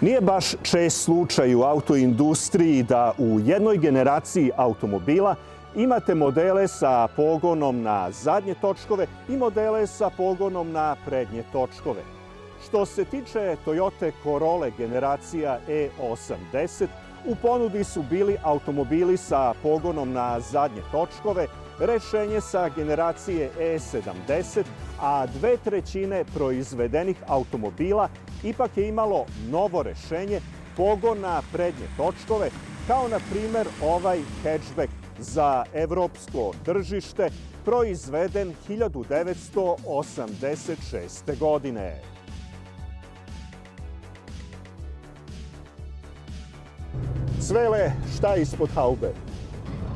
Nije baš čest slučaj u autoindustriji da u jednoj generaciji automobila imate modele sa pogonom na zadnje točkove i modele sa pogonom na prednje točkove. Što se tiče Toyota Corolla generacija E80, u ponudi su bili automobili sa pogonom na zadnje točkove, rešenje sa generacije E70, a 2/3 proizvedenih automobila ipak je imalo novo rešenje, pogon na prednje točkove, kao na primer ovaj hatchback za evropsko tržište, proizveden 1986. godine. Svele, šta je ispod haube?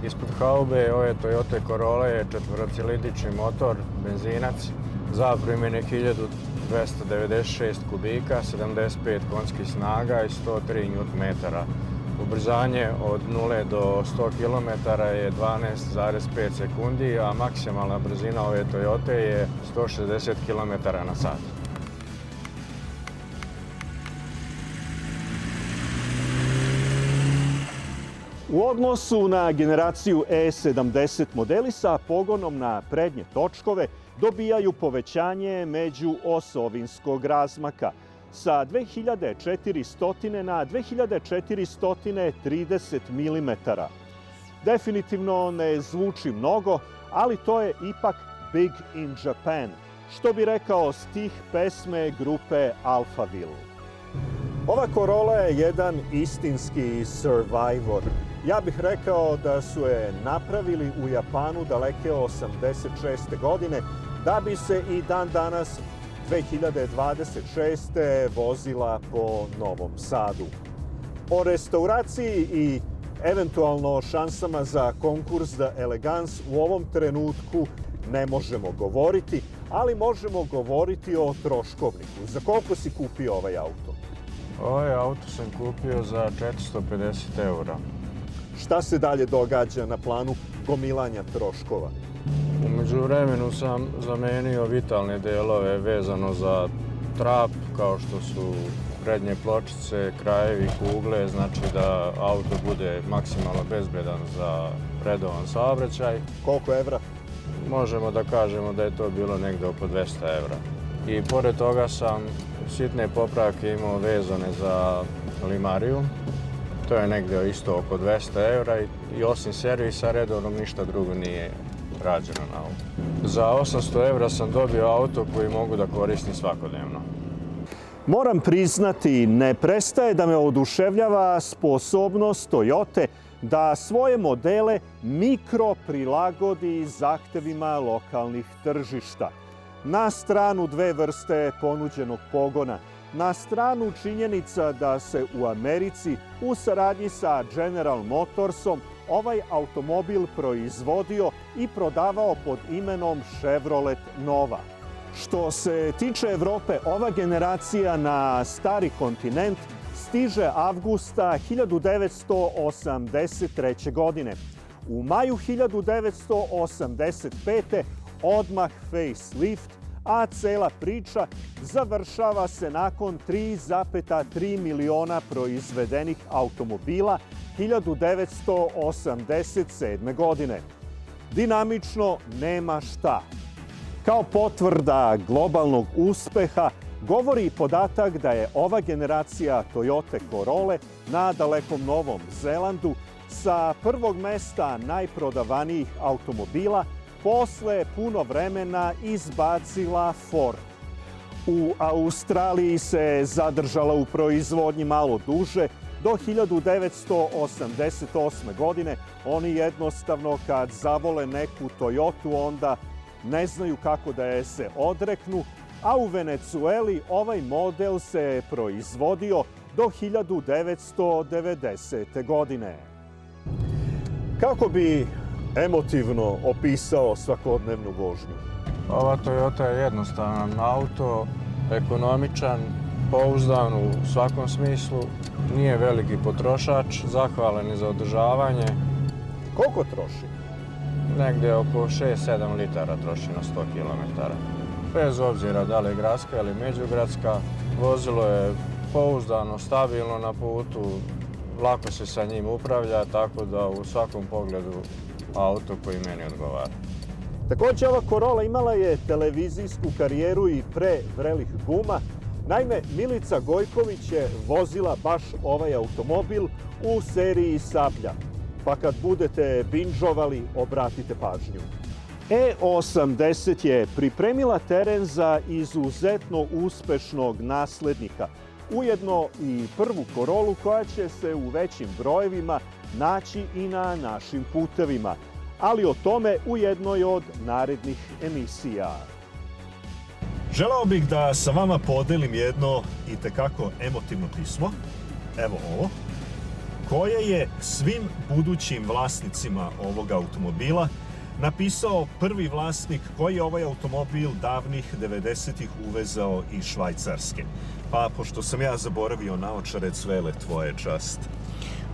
Ispod haube ove Toyota Corolla je četvorocilindrični motor, benzinac, zaprimljene 1296 kubika, 75 konjskih snaga i 103 Nm. Ubrzanje od 0 do 100 km je 12,5 sekundi, a maksimalna brzina ove Toyote je 160 km/h. U odnosu na generaciju E70 modeli sa pogonom na prednje točkove dobijaju povećanje međuosovinskog razmaka sa 2400 na 2430 mm. Definitivno ne zvuči mnogo, ali to je ipak Big in Japan, što bi rekao stih pesme grupe Alphaville. Ova Corolla je jedan istinski survivor. Ja bih rekao da su je napravili u Japanu daleke 86. godine, da bi se i dan danas 2026. vozila po Novom Sadu. O restauraciji i eventualno šansama za konkurs de elegance u ovom trenutku ne možemo govoriti, ali možemo govoriti o troškovniku. Za koliko si kupio ovaj auto? Ovaj auto sam kupio za 450 €. Šta se dalje događa na planu gomilanja troškova? U međuvremenu sam zamenio vitalne delove vezano za trap, kao što su prednje pločice, krajevi, kugle, znači da auto bude maksimalno bezbedan za redovan saobraćaj. Koliko evra? Možemo da kažemo da je to bilo negde oko 200 €. I pored toga sam sitne popravke imao vezane za limariju. To je negde isto oko 200 € i osim servisa redovno ništa drugo nije rađeno na auto. Za 800 € sam dobio auto koji mogu da koristim svakodnevno. Moram priznati, ne prestaje da me oduševljava sposobnost Toyote da svoje modele mikro prilagodi zahtevima lokalnih tržišta. Na stranu dve vrste ponuđenog pogona, na stranu činjenica da se u Americi u saradnji sa General Motorsom ovaj automobil proizvodio i prodavao pod imenom Chevrolet Nova. Što se tiče Evrope, ova generacija na stari kontinent stiže avgusta 1983. godine. U maju 1985. odmah facelift, a cela priča završava se nakon 3,3 miliona proizvedenih automobila 1987. godine. Dinamično nema šta. Kao potvrda globalnog uspeha govori i podatak da je ova generacija Toyota Corolla na dalekom Novom Zelandu sa prvog mesta najprodavanijih automobila posle puno vremena izbacila Ford. U Australiji se zadržala u proizvodnji malo duže, do 1988. godine. Oni jednostavno kad zavole neku Toyotu onda ne znaju kako da je se odreknu, a u Venecueli ovaj model se proizvodio do 1990. godine. Kako bi emotivno opisao svakodnevnu vožnju? Ova Toyota je jednostavan auto, ekonomičan, pouzdan u svakom smislu, nije veliki potrošač, zahvalan je za održavanje. Koliko troši? Negde oko 6-7 litara troši na 100 km. Bez obzira da li je gradska ili međugradska, vozilo je pouzdano, stabilno na putu, lako se sa njim upravlja, tako da u svakom pogledu auto koji meni odgovara. Takođe, ova Corolla imala je televizijsku karijeru i pre vrelih guma. Naime, Milica Gojković je vozila baš ovaj automobil u seriji Sablja. Pa kad budete binžovali, obratite pažnju. E80 je pripremila teren za izuzetno uspešnog naslednika. Ujedno i prvu Corollu koja će se u većim brojevima naći i na našim putevima. Ali o tome u jednoj od narednih emisija. Želeo bih da sa vama podelim jedno itekako emotivno pismo, evo ovo, koje je svim budućim vlasnicima ovog automobila napisao prvi vlasnik koji je ovaj automobil davnih 90-ih uvezao iz Švajcarske. Pa, pošto sam ja zaboravio naočare, Cvele, tvoje čast.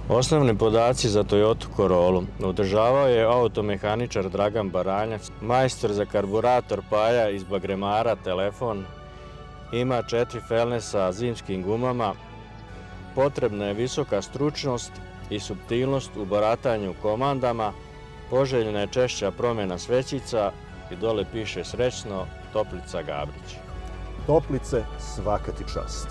Osnovni podaci za Toyota Corollu. Održavao je automehaničar Dragan Baranjac, majstor za karburator Paja iz Bagremara, telefon. Ima 4 felne sa zimskim gumama. Potrebna je visoka stručnost i suptilnost u baratanju komandama. Poželjna je češća promjena svećica i dole piše srećno Toplica Gabrić. Toplice, svaka ti čast.